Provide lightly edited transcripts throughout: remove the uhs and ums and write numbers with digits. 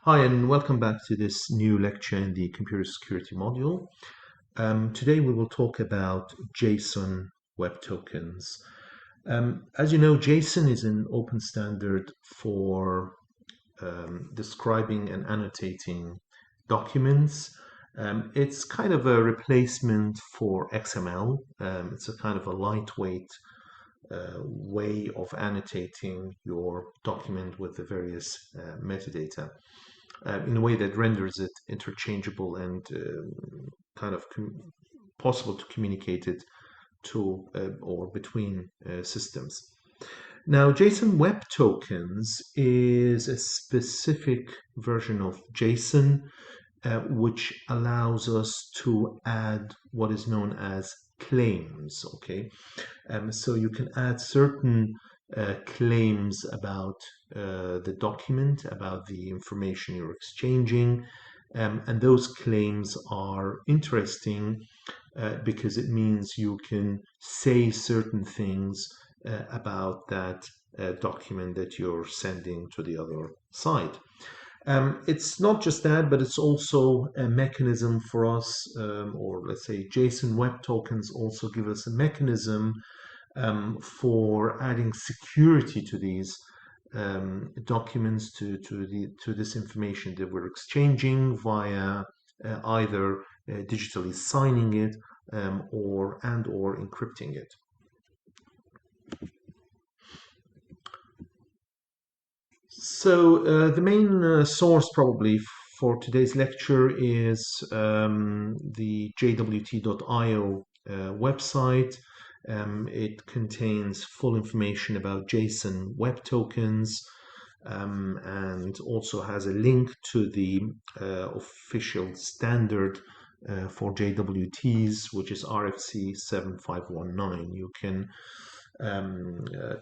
Hi, and welcome back to this new lecture in the computer security module. Today we will talk about JSON Web Tokens. As you know, JSON is an open standard for describing and annotating documents. It's kind of a replacement for XML. It's a kind of a lightweight way of annotating your document with the various metadata in a way that renders it interchangeable and kind of possible to communicate it to or between systems. Now, JSON Web Tokens is a specific version of JSON which allows us to add what is known as claims. Okay, so you can add certain claims about the document, about the information you're exchanging, and those claims are interesting because it means you can say certain things about that document that you're sending to the other side. It's not just that, but it's also a mechanism for us, or let's say JSON Web Tokens also give us a mechanism for adding security to these documents, to this information that we're exchanging via either digitally signing it or encrypting it. So the main source probably for today's lecture is the JWT.io website. It contains full information about JSON Web Tokens and also has a link to the official standard for JWTs, which is RFC 7519. You can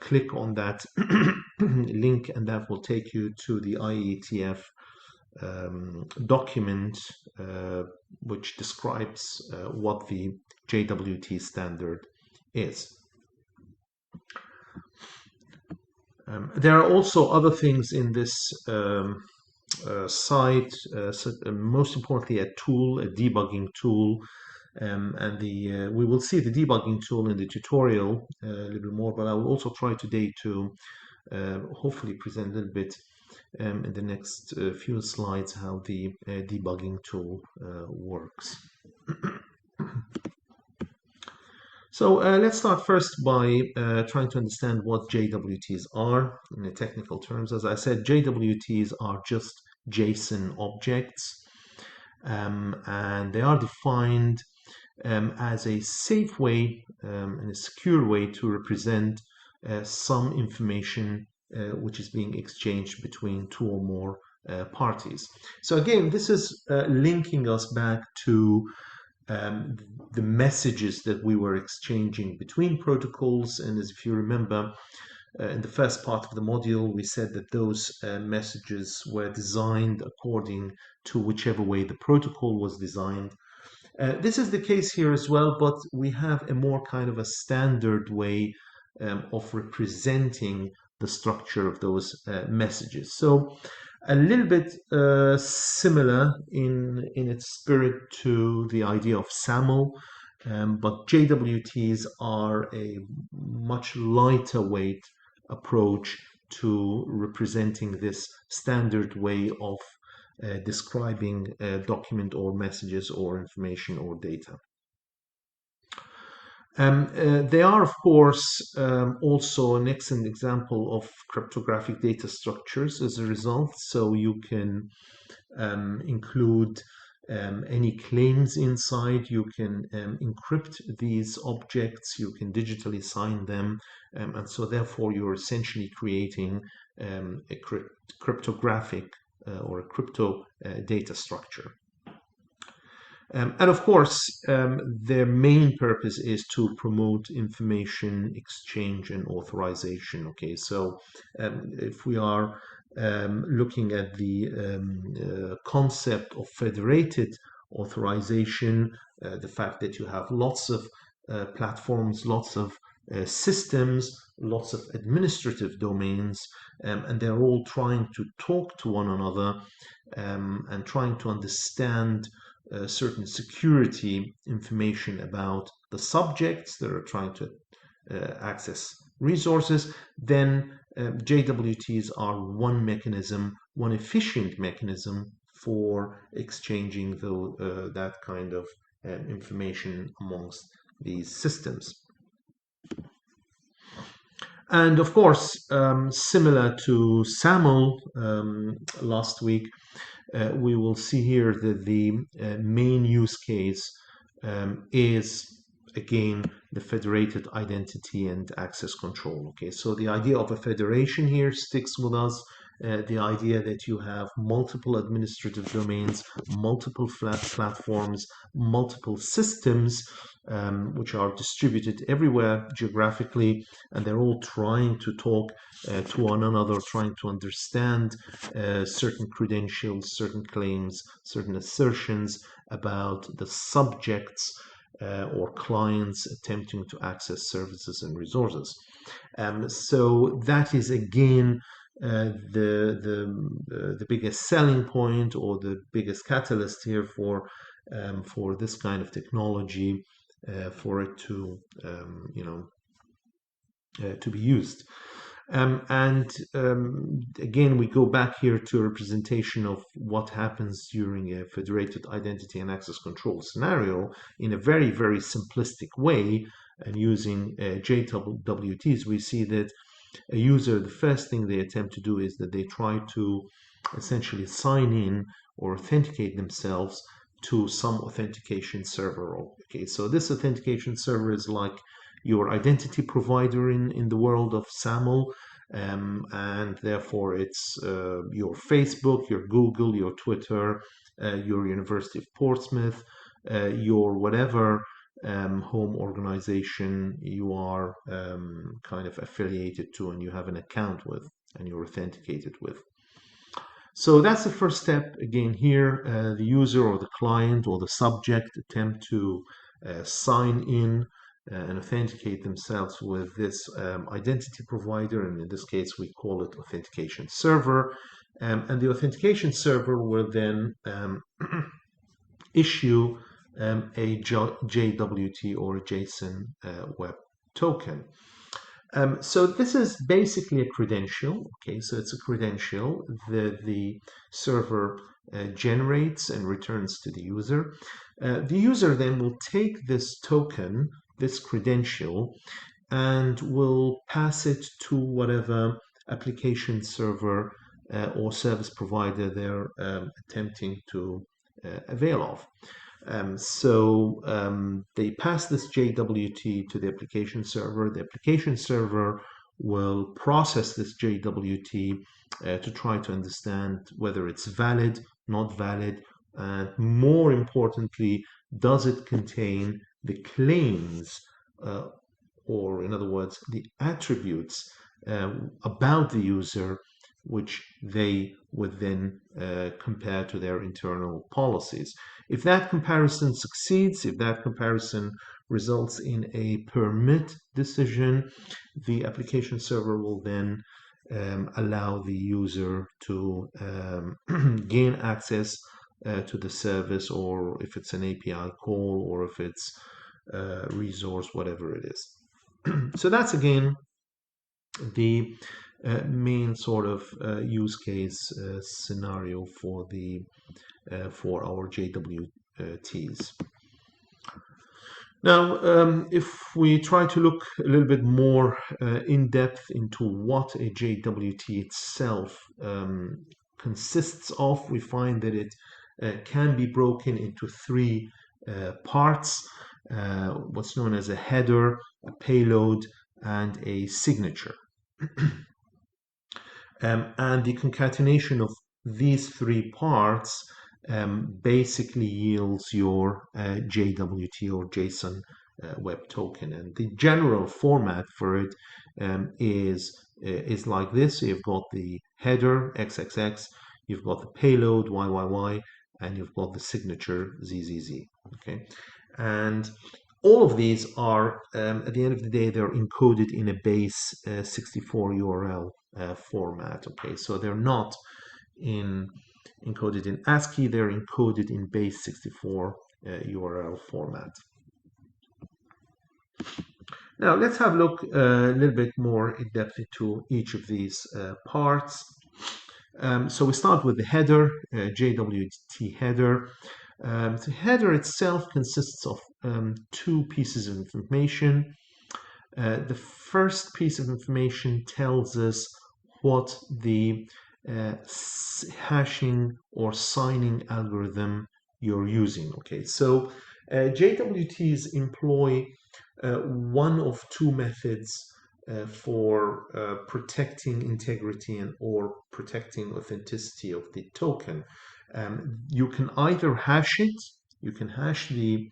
click on that link and that will take you to the IETF document which describes what the JWT standard is. There are also other things in this site, most importantly a tool, a debugging tool, and we will see the debugging tool in the tutorial a little bit more, but I will also try today to hopefully present a little bit in the next few slides how the debugging tool works. So let's start first by trying to understand what JWTs are in the technical terms. As I said, JWTs are just JSON objects, and they are defined as a safe way and a secure way to represent some information which is being exchanged between two or more parties. So again, this is linking us back to the messages that we were exchanging between protocols. And as if you remember, in the first part of the module, we said that those messages were designed according to whichever way the protocol was designed. This is the case here as well, but we have a more kind of a standard way of representing the structure of those messages. So a little bit similar in its spirit to the idea of SAML, but JWTs are a much lighter weight approach to representing this standard way of describing a document or messages or information or data. They are, of course, also an excellent example of cryptographic data structures as a result. So you can include any claims inside, you can encrypt these objects, you can digitally sign them, and so therefore you're essentially creating a cryptographic or a crypto data structure. And of course, their main purpose is to promote information exchange and authorization. Okay, so if we are looking at the concept of federated authorization, the fact that you have lots of platforms, lots of systems, lots of administrative domains, and they're all trying to talk to one another and trying to understand certain security information about the subjects that are trying to access resources. Then JWTs are one mechanism, one efficient mechanism for exchanging that kind of information amongst these systems. And of course, similar to SAML last week, we will see here that the main use case is, again, the federated identity and access control. Okay, so the idea of a federation here sticks with us. The idea that you have multiple administrative domains, multiple platforms, multiple systems, which are distributed everywhere geographically, and they're all trying to talk to one another, trying to understand certain credentials, certain claims, certain assertions about the subjects or clients attempting to access services and resources. So that is, again, the biggest selling point or the biggest catalyst here for this kind of technology, for it to to be used. Again, we go back here to a representation of what happens during a federated identity and access control scenario in a very, very simplistic way. And using JWTs, we see that a user, the first thing they attempt to do is that they try to essentially sign in or authenticate themselves to some authentication server. Okay, so this authentication server is like your identity provider in the world of SAML, and therefore it's your Facebook, your Google, your Twitter, your University of Portsmouth, your whatever home organization you are kind of affiliated to and you have an account with and you're authenticated with. So that's the first step. Again, here, the user or the client or the subject attempt to sign in and authenticate themselves with this identity provider, and in this case we call it authentication server, and the authentication server will then issue a JWT or a JSON Web Token. So this is basically a credential. Okay, so it's a credential that the server generates and returns to the user. The user then will take this token, this credential, and will pass it to whatever application server or service provider they're attempting to avail of. They pass this JWT to the application server. The application server will process this JWT to try to understand whether it's valid, not valid, and more importantly, does it contain the claims, or in other words, the attributes about the user which they would then compare to their internal policies. If that comparison succeeds, if that comparison results in a permit decision, the application server will then allow the user to gain access to the service, or if it's an API call, or if it's resource, whatever it is. So that's, again, the main sort of use case scenario for our JWTs. Now, if we try to look a little bit more in depth into what a JWT itself consists of, we find that it can be broken into three parts: what's known as a header, a payload, and a signature. And the concatenation of these three parts basically yields your JWT or JSON Web Token. And the general format for it is like this. So you've got the header XXX, you've got the payload YYY, and you've got the signature ZZZ. Okay, and all of these are, at the end of the day, they're encoded in a base 64 URL format. Okay, so they're not encoded in ASCII, they're encoded in base 64 URL format. Now let's have a look a little bit more in depth into each of these parts. So we start with the header, JWT header. The header itself consists of two pieces of information. The first piece of information tells us what the hashing or signing algorithm you're using. Okay, so JWTs employ one of two methods for protecting integrity and or protecting authenticity of the token. You can either hash it, you can hash the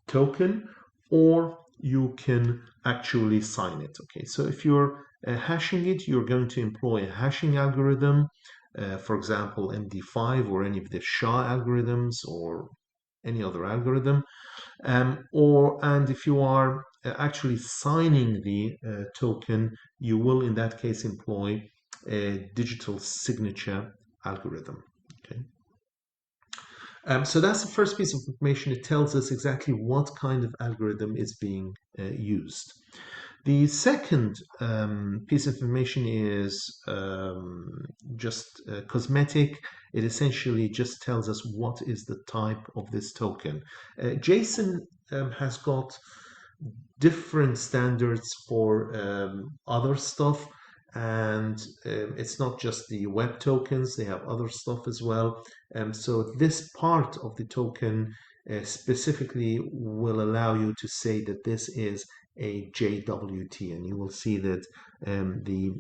token, or you can actually sign it. Okay, so if you're hashing it, you're going to employ a hashing algorithm, for example, MD5 or any of the SHA algorithms or any other algorithm. And if you are actually signing the token, you will in that case employ a digital signature algorithm. Okay. So that's the first piece of information. It tells us exactly what kind of algorithm is being used. The second piece of information is just cosmetic. It essentially just tells us what is the type of this token. JSON has got different standards for other stuff, and it's not just the web tokens, they have other stuff as well. So this part of the token specifically will allow you to say that this is a JWT, and you will see that the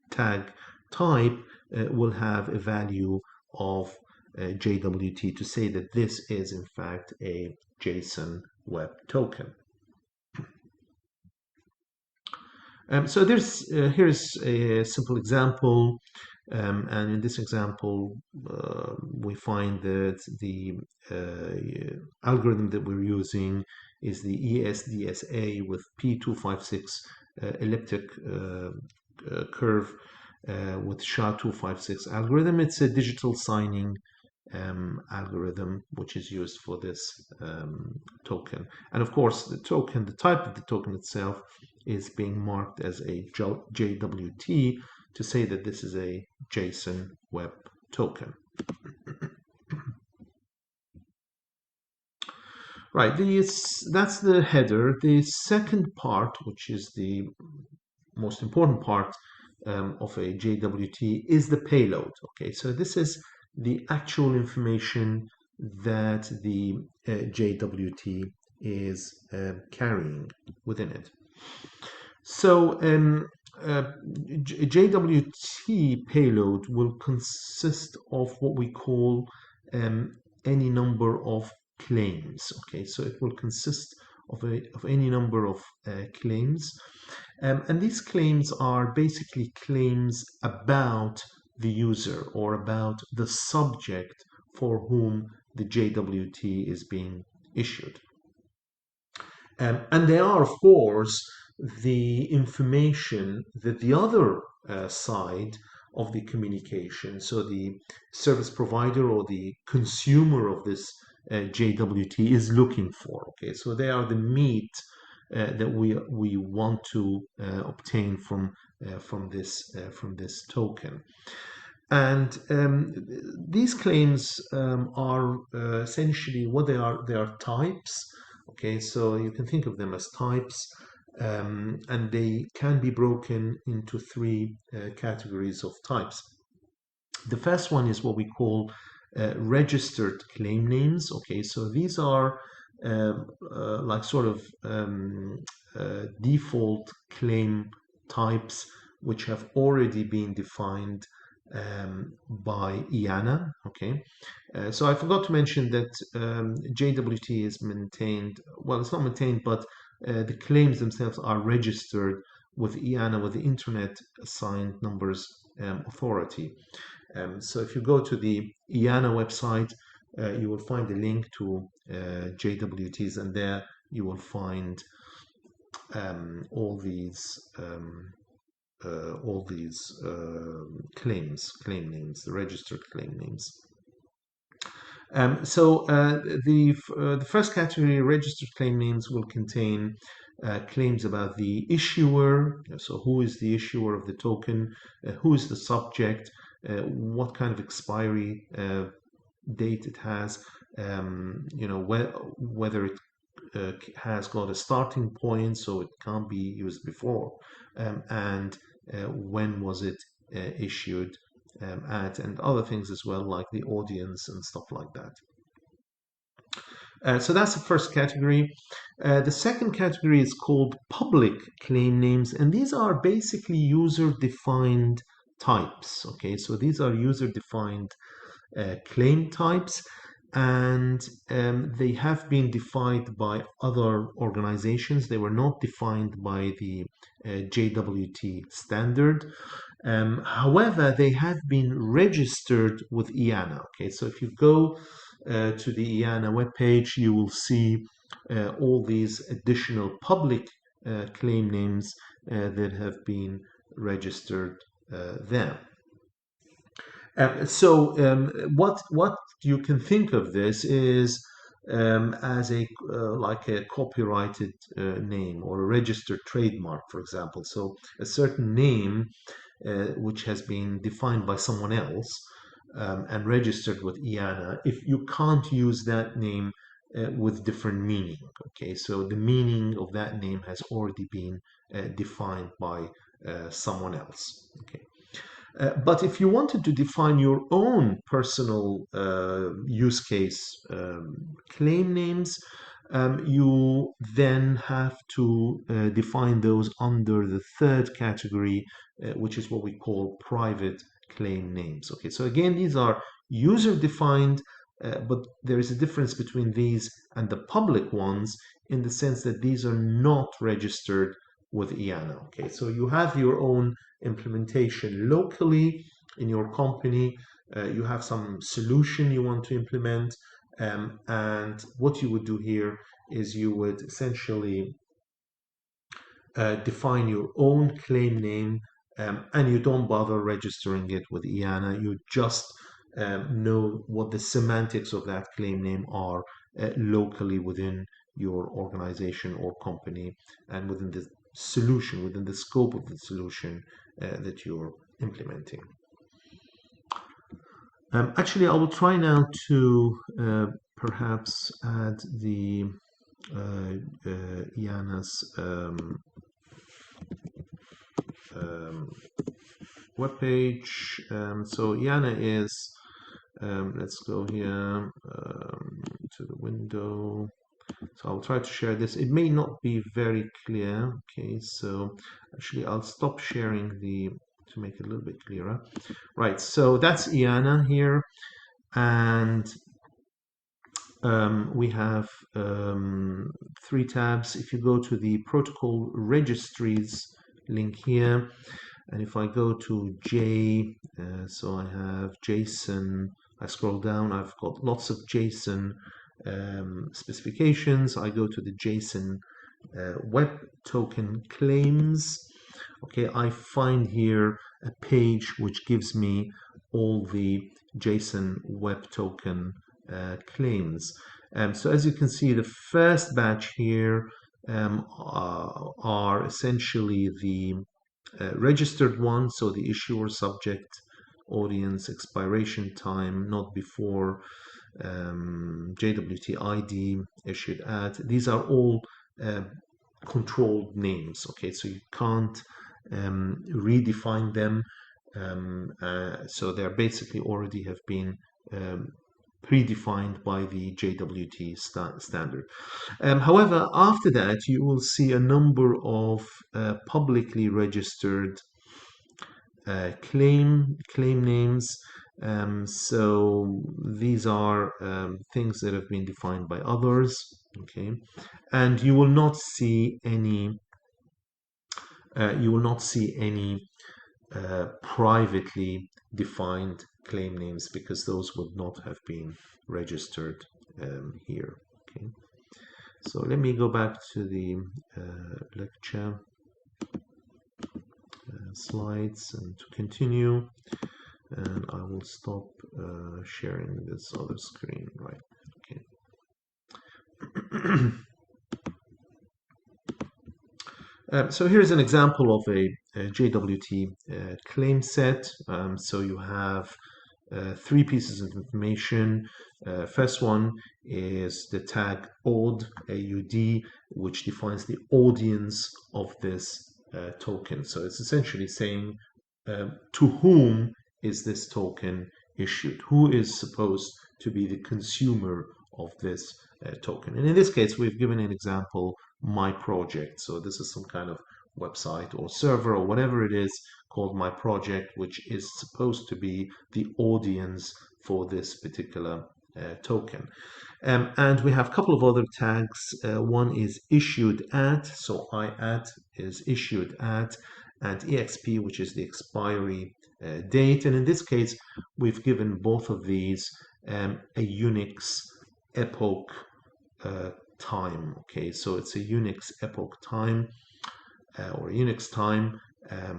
tag type will have a value of JWT to say that this is in fact a JSON Web Token. So here's a simple example, and in this example we find that the algorithm that we're using is the ESDSA with P256 elliptic curve with SHA-256 algorithm. It's a digital signing algorithm which is used for this token. And of course, the token, the type of the token itself is being marked as a JWT to say that this is a JSON Web Token. Right, that's the header. The second part, which is the most important part of a JWT, is the payload. Okay, so this is the actual information that the JWT is carrying within it. So JWT payload will consist of what we call any number of claims. Okay, so it will consist of any number of claims, and these claims are basically claims about the user or about the subject for whom the JWT is being issued. And they are, of course, the information that the other side of the communication, so the service provider or the consumer of this JWT is looking for. Okay, so they are the meat that we want to obtain from this token. And these claims are essentially what they are. They are types. Okay, so you can think of them as types, and they can be broken into three categories of types. The first one is what we call registered claim names. Okay, so these are like sort of default claim types which have already been defined by IANA. Okay, so I forgot to mention that JWT is maintained, well, it's not maintained, but the claims themselves are registered with IANA, with the Internet Assigned Numbers Authority. So if you go to the IANA website, you will find a link to JWTs, and there you will find all these all these claim names, the registered claim names. The first category, registered claim names, will contain claims about the issuer. So who is the issuer of the token? Who is the subject? What kind of expiry date it has? Whether it has got a starting point, so it can't be used before, and when was it issued at, and other things as well, like the audience and stuff like that. So that's the first category. The second category is called public claim names, and these are basically user-defined types. Okay, so these are user-defined claim types, and they have been defined by other organizations. They were not defined by the JWT standard. However, they have been registered with IANA. Okay, so if you go to the IANA webpage, you will see all these additional public claim names that have been registered there. What you can think of this is as a like a copyrighted name or a registered trademark, for example. So a certain name which has been defined by someone else and registered with IANA, if you can't use that name with different meaning. Okay, so the meaning of that name has already been defined by someone else. Okay. But if you wanted to define your own personal use case claim names, you then have to define those under the third category, which is what we call private claim names. Okay, so again, these are user-defined, but there is a difference between these and the public ones in the sense that these are not registered with IANA. Okay, so you have your own implementation locally in your company. You have some solution you want to implement, and what you would do here is you would essentially define your own claim name, and you don't bother registering it with IANA. You just know what the semantics of that claim name are locally within your organization or company and within the solution, within the scope of the solution that you're implementing. Actually, I will try now to perhaps add the IANA's webpage. So IANA is, let's go here to the window. So I'll try to share this. It may not be very clear. Okay, so actually I'll stop sharing to make it a little bit clearer. Right, so that's IANA here, and we have 3 tabs. If you go to the protocol registries link here, and if I go to J, so I have JSON, I scroll down, I've got lots of JSON specifications. I go to the JSON Web Token claims. Okay, I find here a page which gives me all the JSON Web Token claims. So as you can see, the first batch here are essentially the registered ones, so the issuer, subject, audience, expiration time, not before, JWT ID, issued at. These are all controlled names. Okay, so you can't redefine them. So they're basically already have been predefined by the JWT standard. However, after that, you will see a number of publicly registered claim names. So these are things that have been defined by others. Okay, and you will not see any. Privately defined claim names because those would not have been registered here. Okay, so let me go back to the lecture. slides and to continue. And I will stop sharing this other screen, right? Okay. So here's an example of a JWT claim set. So you have three pieces of information. First one is the tag AUD, AUD, which defines the audience of this token. So it's essentially saying to whom is this token issued? Who is supposed to be the consumer of this token? And in this case, we've given an example, my project. So this is some kind of website or server or whatever it is called my project, which is supposed to be the audience for this particular token. And we have a couple of other tags. One is issued at, so I at is issued at, and exp, which is the expiry date. And in this case, we've given both of these a Unix epoch time. Okay, so it's a Unix epoch time or Unix time.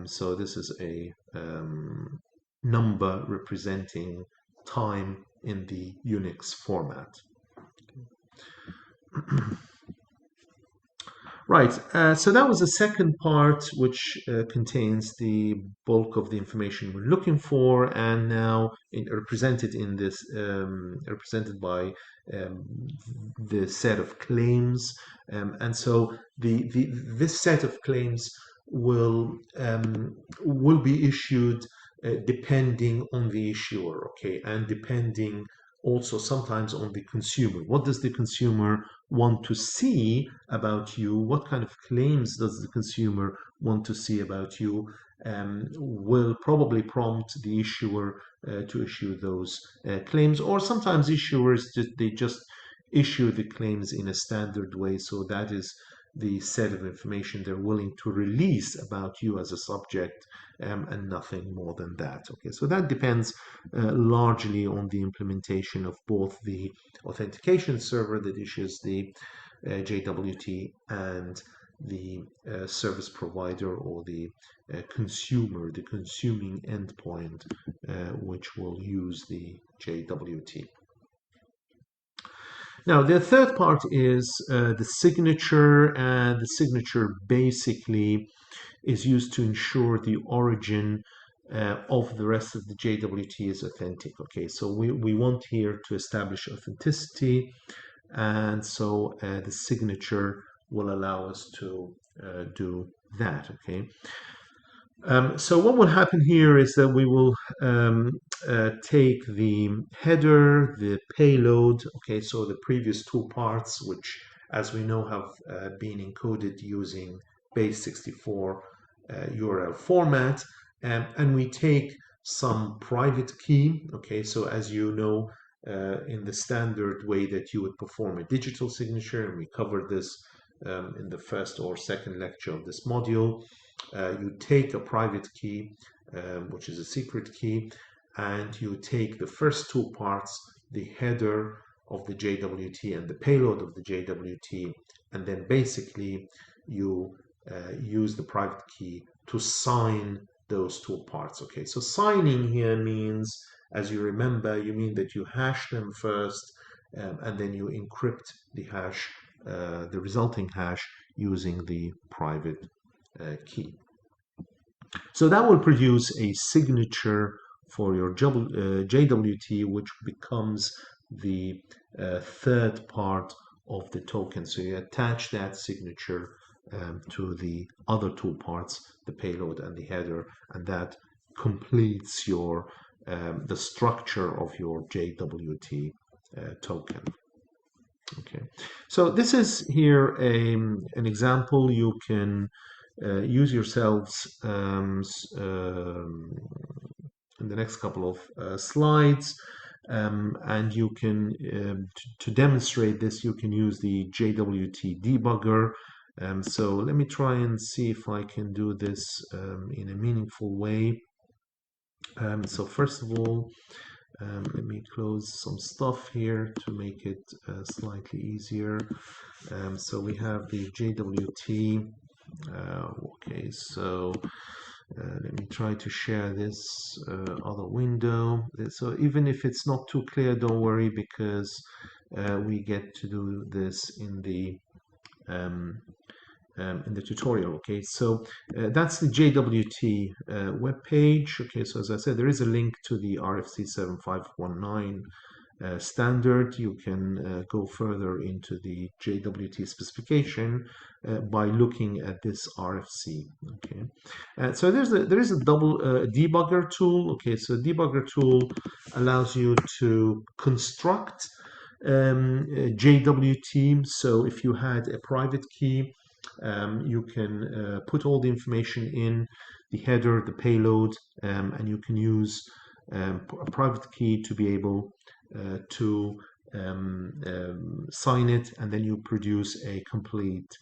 So this is a number representing time in the Unix format. Right, so that was the second part, which contains the bulk of the information we're looking for, and now represented in this, represented by the set of claims, and so this set of claims will be issued depending on the issuer, okay, and depending also sometimes on the consumer. What does the consumer want to see about you? What kind of claims does the consumer want to see about you? Will probably prompt the issuer to issue those claims, or sometimes issuers they just issue the claims in a standard way. So that is the set of information they're willing to release about you as a subject, and nothing more than that. Okay, so that depends largely on the implementation of both the authentication server that issues the JWT and the service provider or the consumer, the consuming endpoint, which will use the JWT. Now, the third part is the signature, and the signature basically is used to ensure the origin of the rest of the JWT is authentic. Okay, so we want here to establish authenticity, and so the signature will allow us to do that. Okay. So what will happen here is that we will take the header, the payload, okay, so the previous two parts, which as we know have been encoded using base64 URL format, and we take some private key, okay, so as you know, in the standard way that you would perform a digital signature, and we covered this in the first or second lecture of this module. You take a private key, which is a secret key, and you take the first two parts, the header of the JWT and the payload of the JWT, and then basically you use the private key to sign those two parts. Okay, so signing here means, as you remember, you mean that you hash them first, and then you encrypt the hash, the resulting hash, using the private key. So that will produce a signature for your JWT, which becomes the third part of the token. So you attach that signature to the other two parts, the payload and the header, and that completes your the structure of your JWT token. Okay, so this is here an example. You can use yourselves in the next couple of slides, and you can to demonstrate this, you can use the JWT debugger. So let me try and see if I can do this in a meaningful way. So first of all, let me close some stuff here to make it slightly easier. So we have the JWT. Okay, so Let me try to share this other window. So even if it's not too clear, don't worry, because we get to do this um, in the tutorial. Okay, so that's the JWT web page. Okay, so as I said, there is a link to the RFC 7519 standard. You can go further into the JWT specification by looking at this RFC. Okay, so there is a double debugger tool. Okay, so debugger tool allows you to construct JWT. So if you had a private key, you can put all the information in the header, the payload, and you can use a private key to be able to sign it, and then you produce a complete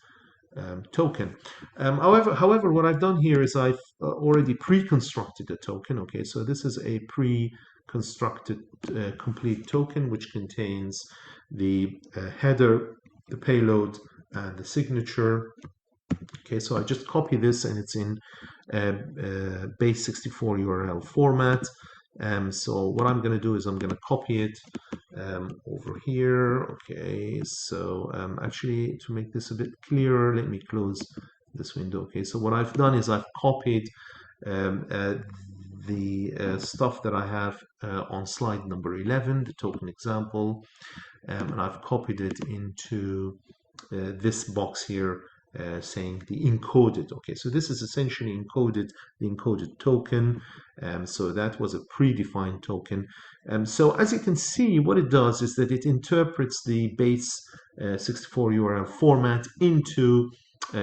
token. However, what I've done here is I've already pre-constructed a token. Okay, so this is a pre-constructed complete token which contains the header, the payload, and the signature. Okay, so I just copy this and it's in base64 URL format. So what I'm going to do is I'm going to copy it over here. Okay, so actually, to make this a bit clearer, let me close this window. Okay, so what I've done is I've copied the stuff that I have on slide number 11, the token example, and I've copied it into this box here saying the encoded. Okay, so this is essentially the encoded token. So that was a predefined token. So as you can see, what it does is that it interprets the base 64 URL format into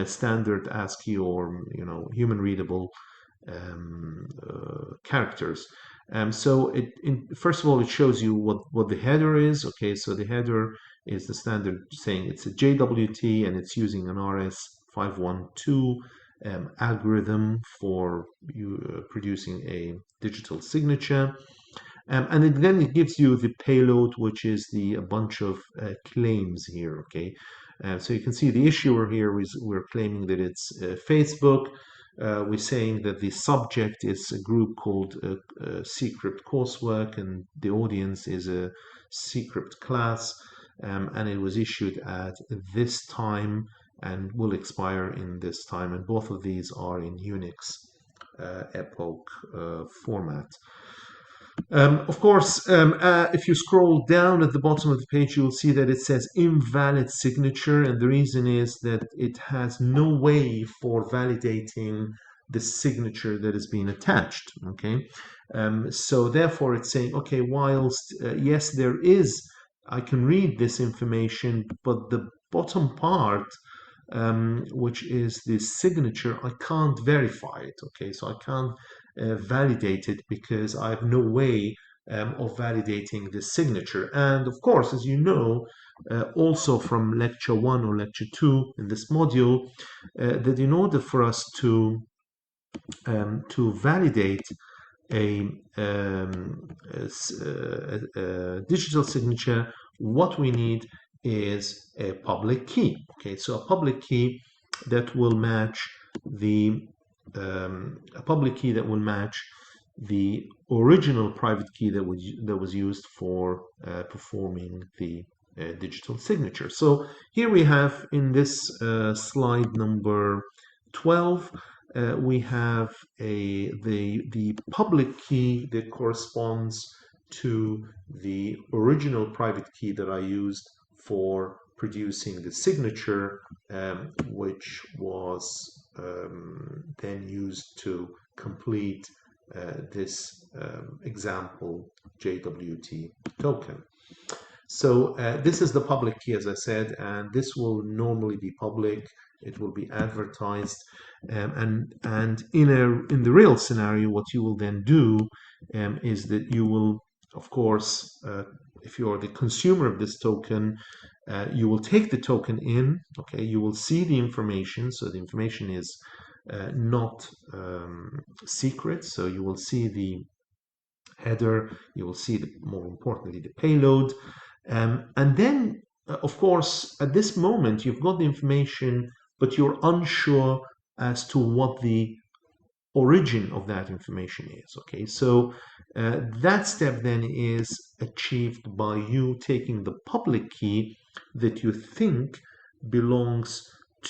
standard ASCII or human readable characters. So first of all, it shows you what the header is. Okay, so the header is the standard saying it's a JWT and it's using an RS512 algorithm for producing a digital signature. And then it gives you the payload, which is a bunch of claims here. Okay, so you can see the issuer here is we're claiming that it's Facebook. We're saying that the subject is a group called Secret Coursework, and the audience is a secret class, and it was issued at this time and will expire in this time. And both of these are in Unix epoch format. Of course, if you scroll down at the bottom of the page, you'll see that it says invalid signature, and the reason is that it has no way for validating the signature that has been attached. Okay, so therefore it's saying, okay, whilst yes, I can read this information, but the bottom part, which is the signature, I can't verify it. Okay, so I can't validate it because I have no way of validating the signature. And of course, as you know, also from lecture 1 or lecture 2 in this module, that in order for us to validate a digital signature, what we need is a public key. Okay, so a public key that will match the original private key that was used for performing the digital signature. So here we have in this slide number 12, we have the public key that corresponds to the original private key that I used for producing the signature, which was then used to complete this example JWT token. So this is the public key, as I said, and this will normally be public. It will be advertised, and in the real scenario, what you will then do is that you will, of course, if you're the consumer of this token, you will take the token in. Okay, you will see the information. So the information is not secret. So you will see the header. You will see, more importantly, the payload. And then, of course, at this moment, you've got the information, but you're unsure as to what the origin of that information is. Okay, so that step then is achieved by you taking the public key that you think belongs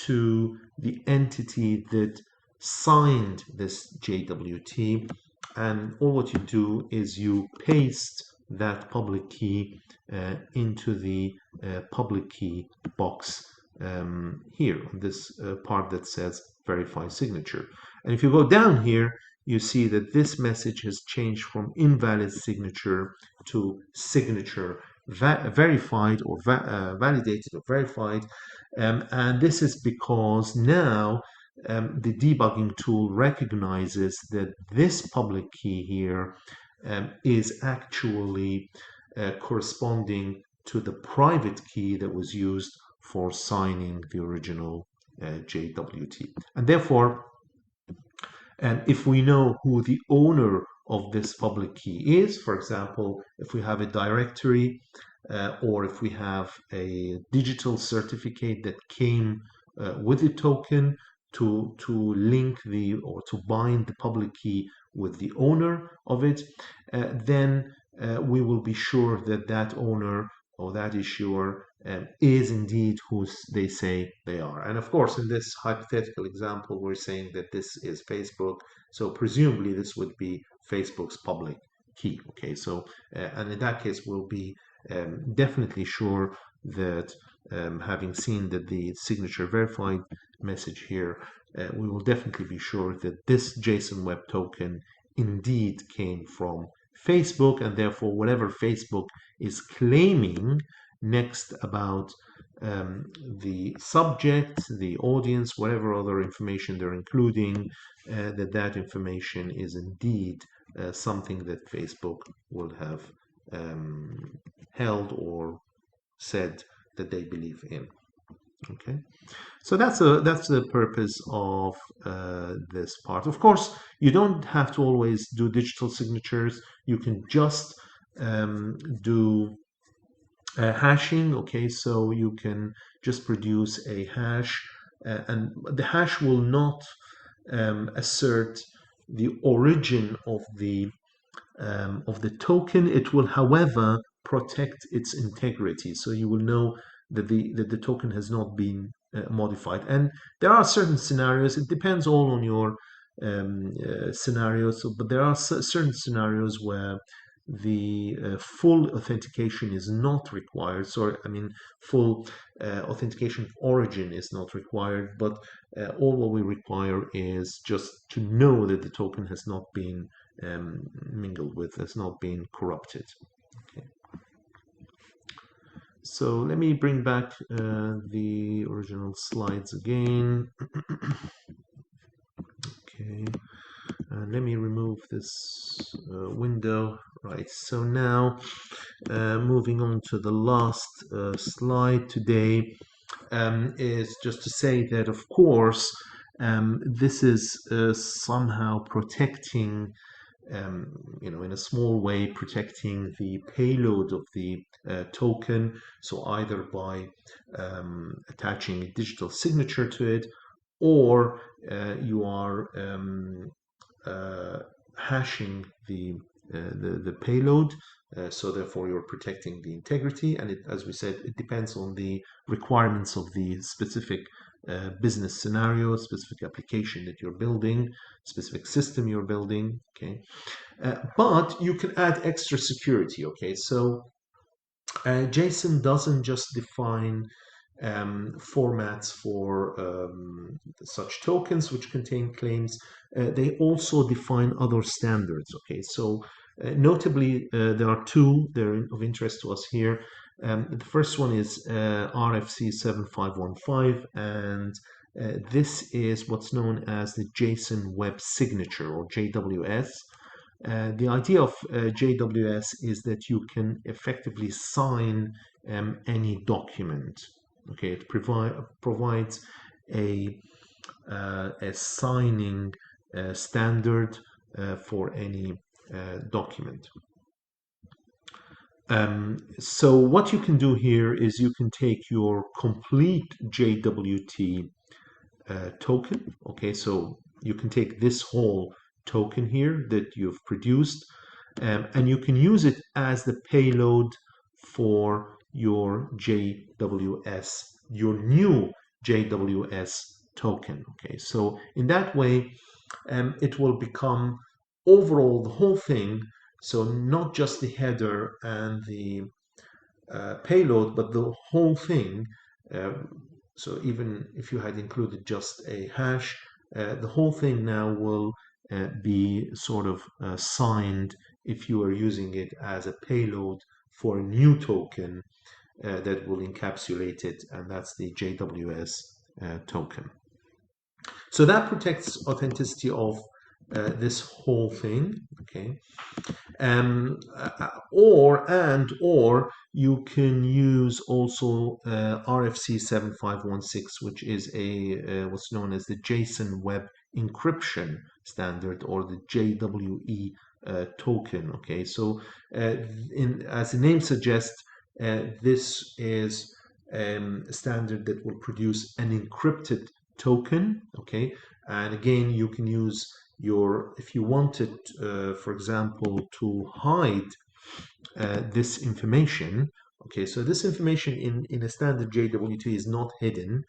to the entity that signed this JWT, and all what you do is you paste that public key into the public key box here, this part that says verify signature. And if you go down here, you see that this message has changed from invalid signature to signature verified or validated or verified. And this is because now the debugging tool recognizes that this public key here is actually corresponding to the private key that was used for signing the original JWT. And therefore, if we know who the owner of this public key is, for example, if we have a directory or if we have a digital certificate that came with the token to link the or to bind the public key with the owner of it, then we will be sure that that owner or that issuer is indeed who they say they are. And of course, in this hypothetical example, we're saying that this is Facebook. So presumably this would be Facebook's public key. Okay, so and in that case, we'll be definitely sure that having seen that the signature verified message here, we will definitely be sure that this JSON Web Token indeed came from Facebook, and therefore whatever Facebook is claiming next about the subject, the audience, whatever other information they're including, that information is indeed something that Facebook will have held or said that they believe in. Okay, so that's the purpose of this part. Of course, you don't have to always do digital signatures. You can just do hashing. Okay, so you can just produce a hash, and the hash will not assert the origin of the token. It will, however, protect its integrity. So you will know that the token has not been modified. And there are certain scenarios. It depends all on your scenarios. But there are certain scenarios where the full authentication is not required. So I mean, full authentication of origin is not required. But all what we require is just to know that the token has not been mingled with, has not been corrupted. Okay. So let me bring back the original slides again. Okay, and let me remove this window. Right, so now moving on to the last slide today is just to say that, of course, this is somehow protecting in a small way, protecting the payload of the token. So either by attaching a digital signature to it, or you are hashing the payload. So therefore, you're protecting the integrity. And as we said, it depends on the requirements of the specific business scenario, specific application that you're building, specific system you're building. Okay, but you can add extra security. Okay, so JSON doesn't just define formats for such tokens which contain claims. They also define other standards. Okay, so notably, there are two that are of interest to us here. The first one is RFC 7515, and this is what's known as the JSON Web Signature, or JWS. The idea of JWS is that you can effectively sign any document. Okay, it provides a signing standard for any document. So what you can do here is you can take your complete JWT token. Okay, so you can take this whole token here that you've produced, and you can use it as the payload for your JWS, your new JWS token. Okay, so in that way, it will become overall the whole thing. So not just the header and the payload, but the whole thing. Uh, so even if you had included just a hash, the whole thing now will be sort of signed if you are using it as a payload for a new token that will encapsulate it, and that's the JWS token. So that protects authenticity of this whole thing, okay? Or you can use also RFC 7516, which is a what's known as the JSON Web Encryption standard, or the JWE token. Okay, so as the name suggests, this is a standard that will produce an encrypted token. Okay, and again, you can use if you wanted, for example, to hide this information. Okay, so this information in a standard JWT is not hidden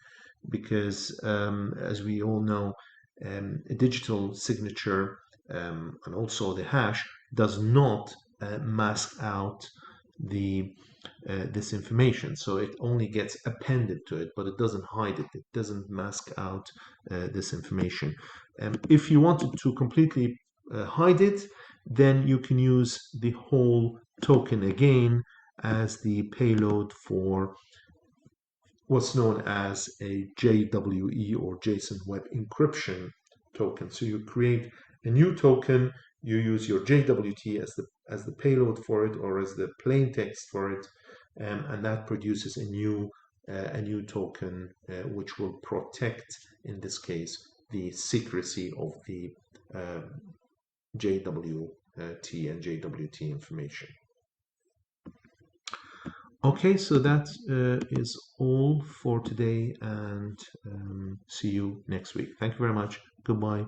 because, as we all know, a digital signature and also the hash does not mask out this information. So it only gets appended to it, but it doesn't hide it. It doesn't mask out this information. If you wanted to completely hide it, then you can use the whole token again as the payload for what's known as a JWE, or JSON Web Encryption token. So you create a new token, you use your JWT as the payload for it, or as the plain text for it, and that produces a new token which will protect, in this case, the secrecy of the JWT and JWT information. Okay, so that is all for today, and see you next week. Thank you very much. Goodbye.